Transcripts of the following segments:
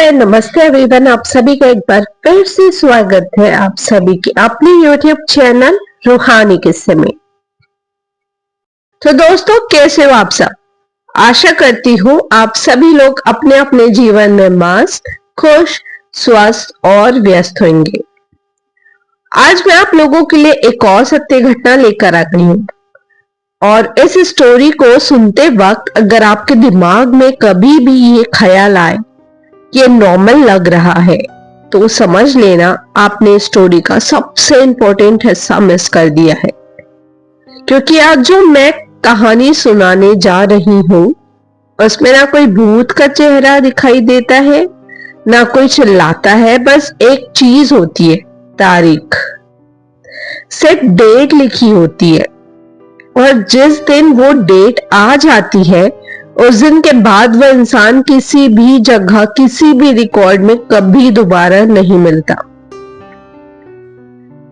नमस्ते एवरीवन, आप सभी का एक बार फिर से स्वागत है आप सभी के अपने YouTube चैनल रूहानी किस्से में। तो दोस्तों, कैसे हो आप सब? आशा करती हूँ आप सभी लोग अपने अपने जीवन में मस्त, खुश, स्वस्थ और व्यस्त होंगे। आज मैं आप लोगों के लिए एक और सत्य घटना लेकर आ गई हूँ और इस स्टोरी को सुनते वक्त अगर आपके दिमाग में कभी भी ये ख्याल आए ये नॉर्मल लग रहा है तो समझ लेना आपने स्टोरी का सबसे इंपॉर्टेंट हिस्सा मिस कर दिया है, क्योंकि आज जो मैं कहानी सुनाने जा रही हूँ उसमें ना कोई भूत का चेहरा दिखाई देता है, ना कोई चिल्लाता है। बस एक चीज होती है, तारीख, सेट डेट लिखी होती है और जिस दिन वो डेट आ जाती है उस दिन के बाद वह इंसान किसी भी जगह, किसी भी रिकॉर्ड में कभी दोबारा नहीं मिलता।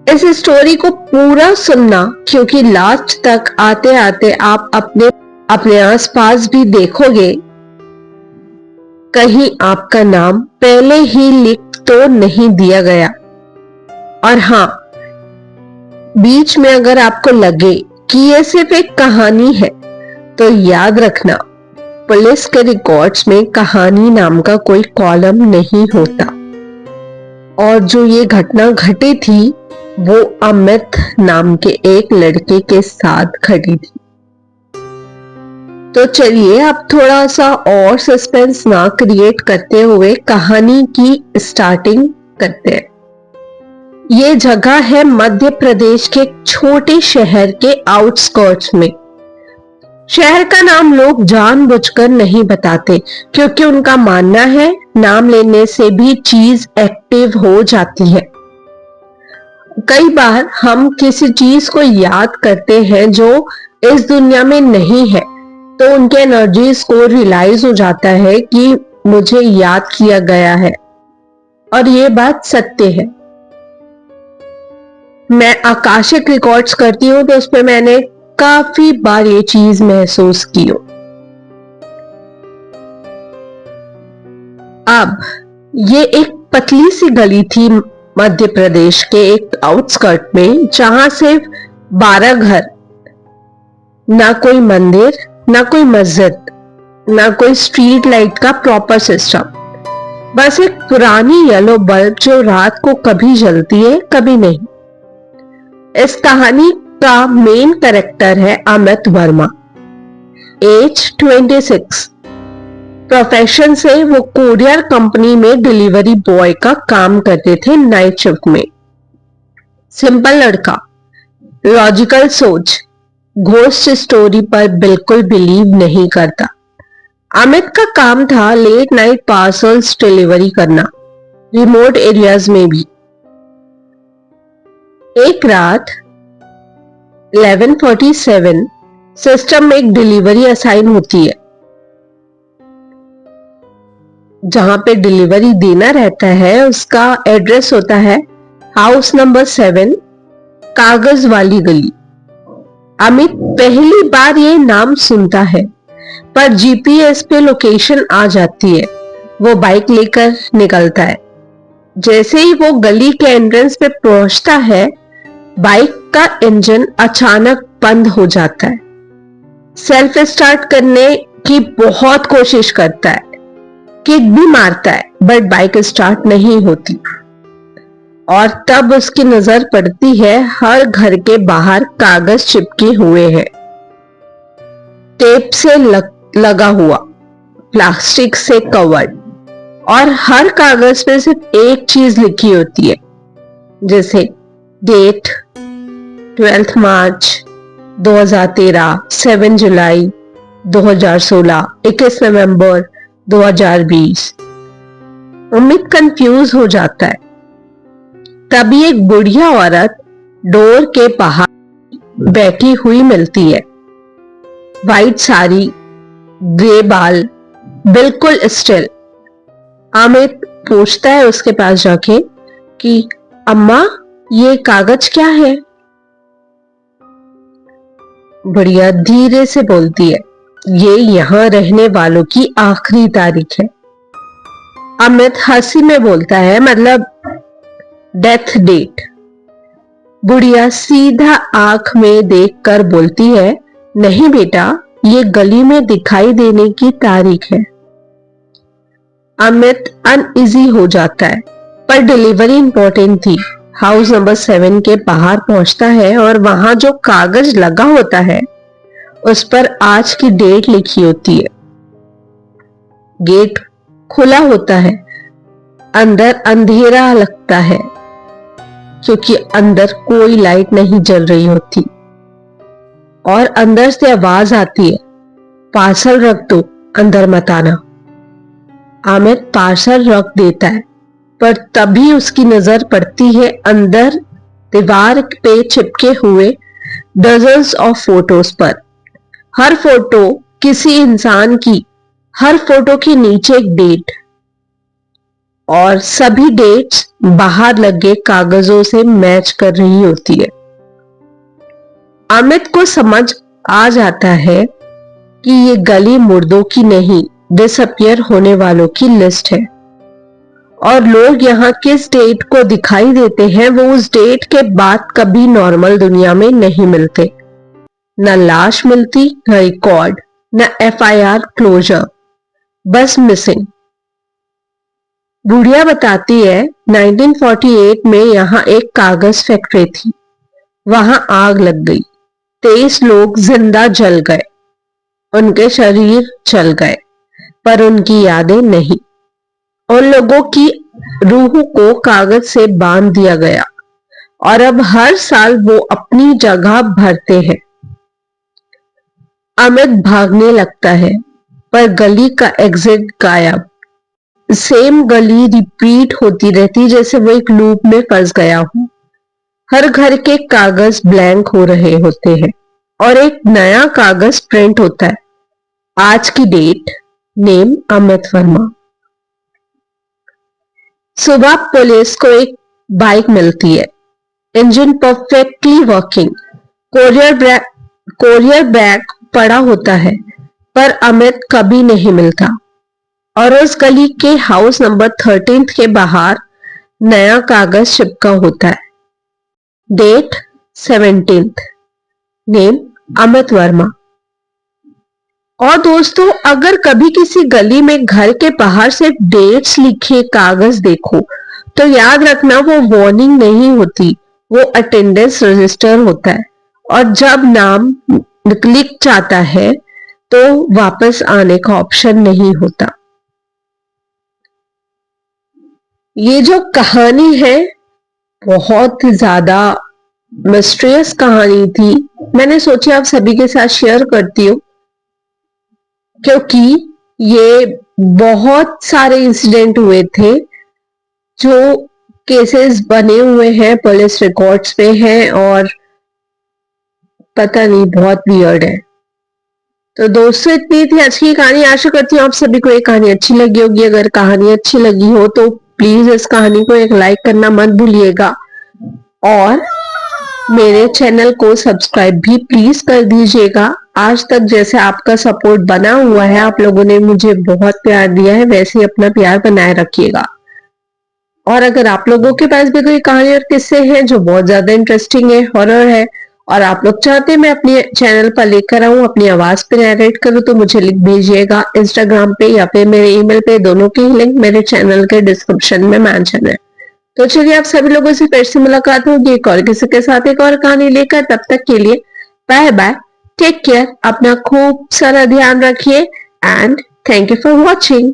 इस स्टोरी को पूरा सुनना, क्योंकि लास्ट तक आते आते आप अपने आसपास भी देखोगे कहीं आपका नाम पहले ही लिख तो नहीं दिया गया। और हाँ, बीच में अगर आपको लगे कि यह सिर्फ एक कहानी है तो याद रखना, पुलिस के रिकॉर्ड्स में कहानी नाम का कोई कॉलम नहीं होता। और जो ये घटना घटी थी वो अमित नाम के एक लड़के के साथ घटी थी। तो चलिए अब थोड़ा सा और सस्पेंस ना क्रिएट करते हुए कहानी की स्टार्टिंग करते हैं। ये जगह है मध्य प्रदेश के एक छोटे शहर के आउटस्कर्ट्स में। शहर का नाम लोग जानबूझकर नहीं बताते, क्योंकि उनका मानना है नाम लेने से भी चीज एक्टिव हो जाती है। कई बार हम किसी चीज को याद करते हैं जो इस दुनिया में नहीं है, तो उनके एनर्जीज को रियलाइज हो जाता है कि मुझे याद किया गया है। और ये बात सत्य है। मैं आकाशिक रिकॉर्ड्स करती हूँ तो उसमें मैंने काफी बार ये चीज महसूस की हो। अब ये एक पतली सी गली थी मध्य प्रदेश के एक आउटस्कर्ट में, जहां सिर्फ 12 घर, ना कोई मंदिर, ना कोई मस्जिद, ना कोई स्ट्रीट लाइट का प्रॉपर सिस्टम, बस एक पुरानी येलो बल्ब जो रात को कभी जलती है कभी नहीं। इस कहानी का मेन कैरेक्टर है अमित वर्मा, एज 26। प्रोफेशन से वो कोरियर कंपनी में डिलीवरी बॉय का काम करते थे, नाइट शिफ्ट में। सिंपल लड़का, लॉजिकल सोच, घोस्ट स्टोरी पर बिल्कुल बिलीव नहीं करता। अमित का काम था लेट नाइट पार्सल्स डिलीवरी करना, रिमोट एरियाज में भी। एक रात 11:47 सिस्टम में एक डिलीवरी असाइन होती है। जहां पे डिलीवरी देना रहता है उसका एड्रेस होता है हाउस नंबर 7, कागज वाली गली। अमित पहली बार ये नाम सुनता है, पर जीपीएस पे लोकेशन आ जाती है। वो बाइक लेकर निकलता है। जैसे ही वो गली के एंट्रेंस पे पहुंचता है, बाइक का इंजन अचानक बंद हो जाता है। सेल्फ स्टार्ट करने की बहुत कोशिश करता है, किक भी मारता है, बट बाइक स्टार्ट नहीं होती। और तब उसकी नजर पड़ती है हर घर के बाहर कागज चिपके हुए हैं, टेप से लगा हुआ, प्लास्टिक से कवर्ड, और हर कागज पे सिर्फ एक चीज लिखी होती है, जैसे डेट 12 मार्च 2013, 7 जुलाई 2016, 21 नवंबर 2020। अमित कंफ्यूज हो जाता है। तभी एक बुढ़िया औरत डोर के बाहर बैठी हुई मिलती है। वाइट साड़ी, ग्रे बाल, बिल्कुल स्टिल। अमित पूछता है उसके पास जाके कि अम्मा, ये कागज क्या है? बुढ़िया धीरे से बोलती है, ये यहाँ रहने वालों की आखिरी तारीख है। अमित हंसी में बोलता है, मतलब डेथ डेट। बुढ़िया सीधा आंख में देखकर बोलती है, नहीं बेटा, ये गली में दिखाई देने की तारीख है। अमित अनइजी हो जाता है, पर डिलीवरी इंपॉर्टेंट थी। हाउस नंबर 7 के बाहर पहुंचता है और वहां जो कागज लगा होता है उस पर आज की डेट लिखी होती है। गेट खुला होता है। अंदर अंधेरा लगता है क्योंकि अंदर कोई लाइट नहीं जल रही होती और अंदर से आवाज आती है, पार्सल रख दो, अंदर मत आना। अमित पार्सल रख देता है, पर तभी उसकी नजर पड़ती है अंदर दीवार पे चिपके हुए डजन्स ऑफ फोटोज पर। हर फोटो किसी इंसान की, हर फोटो के नीचे एक डेट, और सभी डेट्स बाहर लगे कागजों से मैच कर रही होती है। अमित को समझ आ जाता है कि ये गली मुर्दों की नहीं, डिसअपियर होने वालों की लिस्ट है, और लोग यहाँ किस डेट को दिखाई देते हैं वो उस डेट के बाद कभी नॉर्मल दुनिया में नहीं मिलते। न लाश मिलती, न रिकॉर्ड, न FIR क्लोजर, बस मिसिंग। बुढ़िया बताती है, 1948 में यहाँ एक कागज फैक्ट्री थी। वहां आग लग गई, 23 लोग जिंदा जल गए। उनके शरीर जल गए, पर उनकी यादें नहीं। उन लोगों की रूह को कागज से बांध दिया गया और अब हर साल वो अपनी जगह भरते हैं। अमित भागने लगता है, पर गली का एग्जिट गायब। सेम गली रिपीट होती रहती, जैसे वो एक लूप में फंस गया हो। हर घर के कागज ब्लैंक हो रहे होते हैं और एक नया कागज प्रिंट होता है। आज की डेट, नेम अमित वर्मा। सुबह पुलिस को एक बाइक मिलती है, engine perfectly working. Courier bag पड़ा होता है, पर अमित कभी नहीं मिलता। और उस गली के हाउस नंबर 13 के बाहर नया कागज चिपका होता है, date 17th, name Amit Verma. और दोस्तों, अगर कभी किसी गली में घर के बाहर से डेट्स लिखे कागज देखो तो याद रखना वो वार्निंग नहीं होती, वो अटेंडेंस रजिस्टर होता है, और जब नाम लिख जाता है तो वापस आने का ऑप्शन नहीं होता। ये जो कहानी है बहुत ज्यादा मिस्ट्रियस कहानी थी। मैंने सोचा आप सभी के साथ शेयर करती हूँ, क्योंकि ये बहुत सारे इंसिडेंट हुए थे जो केसेस बने हुए हैं, पुलिस रिकॉर्ड्स पे हैं, और पता नहीं, बहुत वियर्ड है। तो दोस्तों, इतनी थी आज की कहानी। आशा करती हूँ आप सभी को ये कहानी अच्छी लगी होगी। अगर कहानी अच्छी लगी हो तो प्लीज इस कहानी को एक लाइक करना मत भूलिएगा, और मेरे चैनल को सब्सक्राइब भी प्लीज कर दीजिएगा। आज तक जैसे आपका सपोर्ट बना हुआ है, आप लोगों ने मुझे बहुत प्यार दिया है, वैसे ही अपना प्यार बनाए रखिएगा। और अगर आप लोगों के पास भी कोई कहानी और किस्से हैं जो बहुत ज्यादा इंटरेस्टिंग है, हॉरर है, और आप लोग चाहते हैं मैं अपने चैनल पर लेकर आऊं, अपनी आवाज पे नरेट करूं, तो मुझे लिख भेजिएगा इंस्टाग्राम पे या फिर मेरे ईमेल पे। दोनों के लिंक मेरे चैनल के डिस्क्रिप्शन में मेंशन है। तो चलिए, आप सभी लोगों से फिर से मुलाकात होगी एक और किसी के साथ एक और कहानी लेकर। तब तक के लिए बाय बाय, टेक केयर, अपना खूब सारा ध्यान रखिए, and thank you for watching.